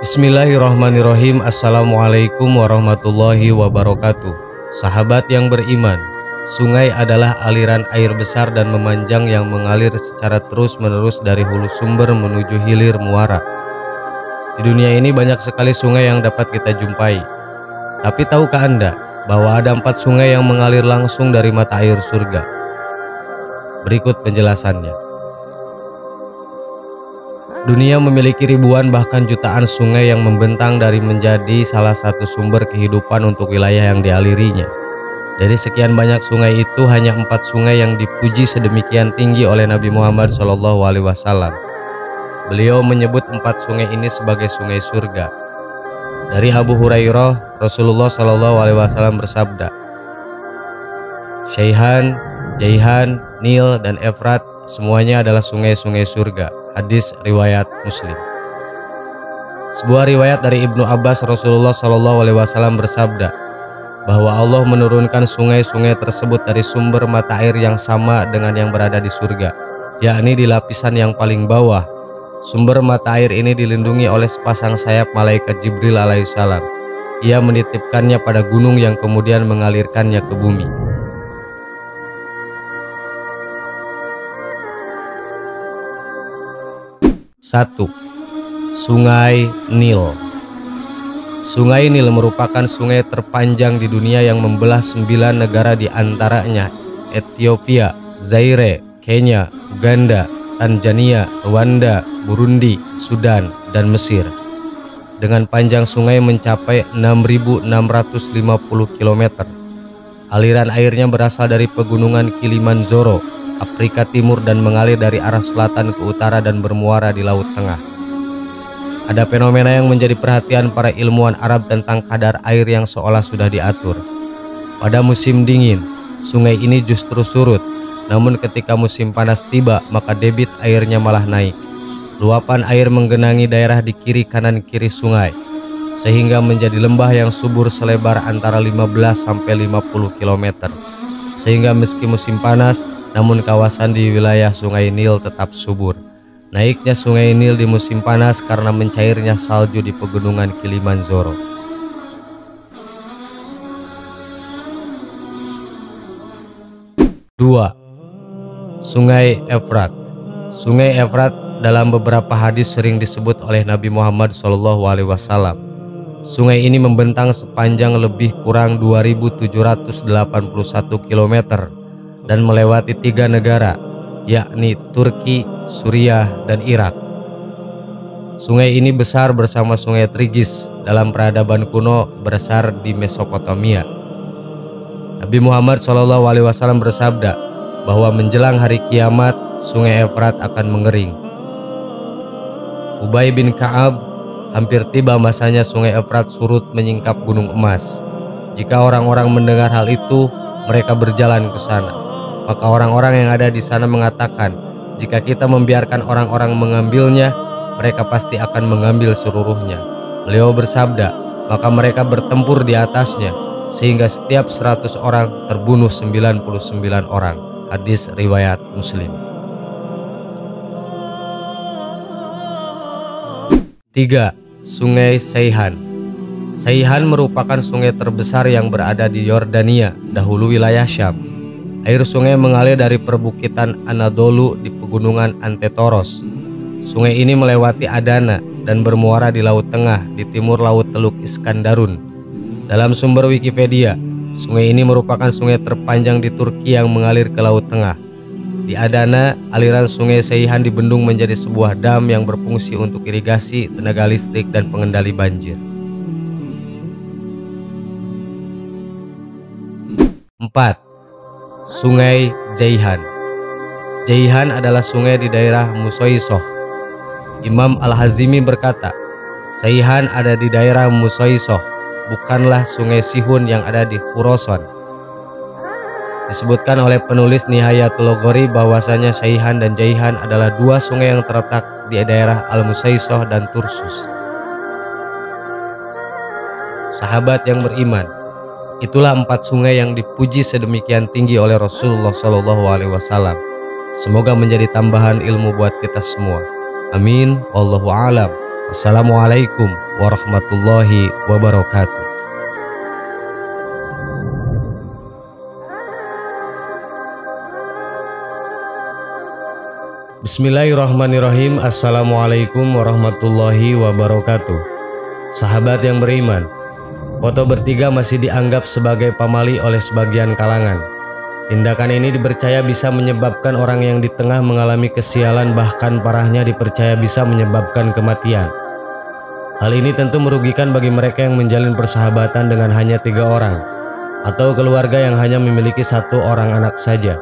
Bismillahirrahmanirrahim. Assalamualaikum warahmatullahi wabarakatuh. Sahabat yang beriman, sungai adalah aliran air besar dan memanjang yang mengalir secara terus-menerus dari hulu sumber menuju hilir muara. Di dunia ini banyak sekali sungai yang dapat kita jumpai. Tapi tahukah Anda bahwa ada 4 sungai yang mengalir langsung dari mata air surga? Berikut penjelasannya. Dunia memiliki ribuan bahkan jutaan sungai yang membentang dari menjadi salah satu sumber kehidupan untuk wilayah yang dialirinya. Dari sekian banyak sungai itu, hanya 4 sungai yang dipuji sedemikian tinggi oleh Nabi Muhammad SAW. Beliau menyebut 4 sungai ini sebagai sungai surga. Dari Abu Hurairah, Rasulullah SAW bersabda, Syaihan, Jaihan, Nil, dan Efrat semuanya adalah sungai-sungai surga. Hadis riwayat Muslim. Sebuah riwayat dari Ibnu Abbas, Rasulullah SAW bersabda bahwa Allah menurunkan sungai-sungai tersebut dari sumber mata air yang sama dengan yang berada di surga, yakni di lapisan yang paling bawah. Sumber mata air ini dilindungi oleh sepasang sayap malaikat Jibril alaihissalam. Ia menitipkannya pada gunung yang kemudian mengalirkannya ke bumi. 1. Sungai Nil. Sungai Nil merupakan sungai terpanjang di dunia yang membelah 9 negara, di antaranya Ethiopia, Zaire, Kenya, Uganda, Tanzania, Rwanda, Burundi, Sudan, dan Mesir. Dengan panjang sungai mencapai 6.650 km. Aliran airnya berasal dari pegunungan Kilimanjaro, Afrika Timur, dan mengalir dari arah selatan ke utara dan bermuara di Laut Tengah. Ada fenomena yang menjadi perhatian para ilmuwan Arab tentang kadar air yang seolah sudah diatur. Pada musim dingin, sungai ini justru surut, namun ketika musim panas tiba, maka debit airnya malah naik. Luapan air menggenangi daerah di kiri kanan kiri sungai, sehingga menjadi lembah yang subur selebar antara 15 sampai 50 km. Sehingga meski musim panas, namun kawasan di wilayah sungai Nil tetap subur. Naiknya sungai Nil di musim panas karena mencairnya salju di pegunungan Kilimanjaro. 2. Sungai Efrat. Sungai Efrat dalam beberapa hadis sering disebut oleh Nabi Muhammad SAW. Sungai ini membentang sepanjang lebih kurang 2.781 km dan melewati 3 negara, yakni Turki, Suriah, dan Irak. Sungai ini besar bersama sungai Tigris dalam peradaban kuno besar di Mesopotamia. Nabi Muhammad SAW bersabda bahwa menjelang hari kiamat, sungai Efrat akan mengering. Ubay bin Ka'ab, hampir tiba masanya sungai Efrat surut menyingkap gunung emas. Jika orang-orang mendengar hal itu, mereka berjalan ke sana. Maka orang-orang yang ada di sana mengatakan, jika kita membiarkan orang-orang mengambilnya, mereka pasti akan mengambil seluruhnya. Beliau bersabda, maka mereka bertempur di atasnya, sehingga setiap 100 orang terbunuh 99 orang. Hadis riwayat Muslim. 3. Sungai Seihan. Seihan merupakan sungai terbesar yang berada di Yordania, dahulu wilayah Syam. Air sungai mengalir dari perbukitan Anadolu di pegunungan Antetoros. Sungai ini melewati Adana dan bermuara di Laut Tengah di timur Laut Teluk Iskandarun. Dalam sumber Wikipedia, sungai ini merupakan sungai terpanjang di Turki yang mengalir ke Laut Tengah. Di Adana, aliran sungai Seihan dibendung menjadi sebuah dam yang berfungsi untuk irigasi, tenaga listrik, dan pengendali banjir. 4. Sungai Jaihan. Jaihan adalah sungai di daerah Musaisoh. Imam Al-Hazimi berkata, Seihan ada di daerah Musaisoh, bukanlah sungai Sihun yang ada di Khurasan. Disebutkan oleh penulis Nihayatul Ghori bahwasanya Seihan dan Jaihan adalah 2 sungai yang terletak di daerah Al-Musaisoh dan Tursus. Sahabat yang beriman, itulah 4 sungai yang dipuji sedemikian tinggi oleh Rasulullah SAW. Semoga menjadi tambahan ilmu buat kita semua. Amin. Wallahu a'lam. Assalamualaikum warahmatullahi wabarakatuh. Bismillahirrahmanirrahim. Assalamualaikum warahmatullahi wabarakatuh. Sahabat yang beriman, foto bertiga masih dianggap sebagai pamali oleh sebagian kalangan. Tindakan ini dipercaya bisa menyebabkan orang yang di tengah mengalami kesialan, bahkan parahnya dipercaya bisa menyebabkan kematian. Hal ini tentu merugikan bagi mereka yang menjalin persahabatan dengan hanya 3 orang atau keluarga yang hanya memiliki 1 orang anak saja.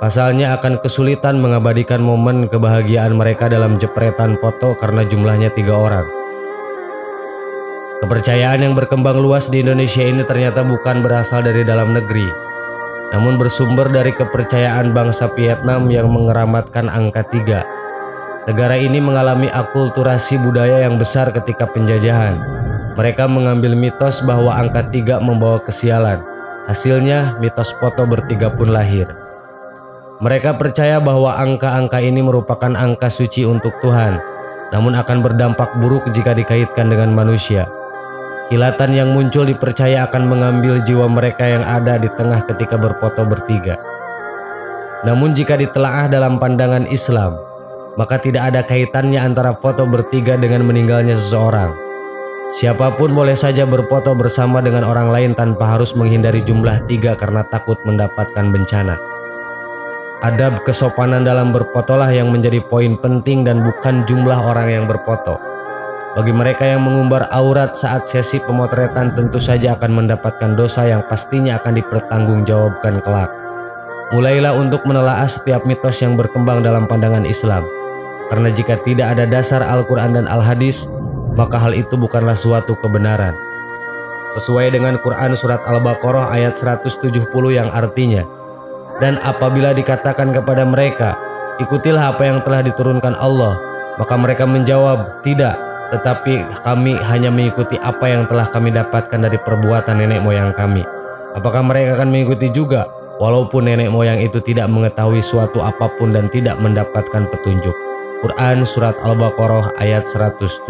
Pasalnya akan kesulitan mengabadikan momen kebahagiaan mereka dalam jepretan foto karena jumlahnya 3 orang. Kepercayaan yang berkembang luas di Indonesia ini ternyata bukan berasal dari dalam negeri, namun bersumber dari kepercayaan bangsa Vietnam yang mengeramatkan angka 3. Negara ini mengalami akulturasi budaya yang besar ketika penjajahan. Mereka mengambil mitos bahwa angka 3 membawa kesialan. Hasilnya mitos foto bertiga pun lahir. Mereka percaya bahwa angka-angka ini merupakan angka suci untuk Tuhan, namun akan berdampak buruk jika dikaitkan dengan manusia. Kilatan yang muncul dipercaya akan mengambil jiwa mereka yang ada di tengah ketika berfoto bertiga. Namun jika ditelaah dalam pandangan Islam, maka tidak ada kaitannya antara foto bertiga dengan meninggalnya seseorang. Siapapun boleh saja berfoto bersama dengan orang lain tanpa harus menghindari jumlah 3 karena takut mendapatkan bencana. Adab kesopanan dalam berfotolah yang menjadi poin penting dan bukan jumlah orang yang berfoto. Bagi mereka yang mengumbar aurat saat sesi pemotretan tentu saja akan mendapatkan dosa yang pastinya akan dipertanggungjawabkan kelak. Mulailah untuk menelaah setiap mitos yang berkembang dalam pandangan Islam. Karena jika tidak ada dasar Al-Quran dan Al-Hadis, maka hal itu bukanlah suatu kebenaran. Sesuai dengan Quran surat Al-Baqarah ayat 170 yang artinya, dan apabila dikatakan kepada mereka, ikutilah apa yang telah diturunkan Allah, maka mereka menjawab, tidak, tetapi kami hanya mengikuti apa yang telah kami dapatkan dari perbuatan nenek moyang kami. Apakah mereka akan mengikuti juga, walaupun nenek moyang itu tidak mengetahui suatu apapun dan tidak mendapatkan petunjuk? Quran surat Al-Baqarah ayat 170.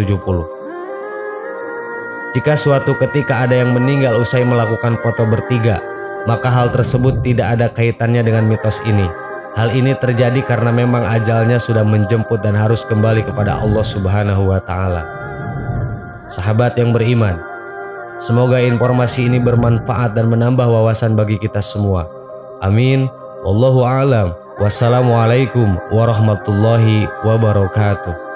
Jika suatu ketika ada yang meninggal usai melakukan foto bertiga, maka hal tersebut tidak ada kaitannya dengan mitos ini. Hal ini terjadi karena memang ajalnya sudah menjemput dan harus kembali kepada Allah Subhanahu wa Ta'ala. Sahabat yang beriman, semoga informasi ini bermanfaat dan menambah wawasan bagi kita semua. Amin. Wallahu a'lam. Wassalamualaikum warahmatullahi wabarakatuh.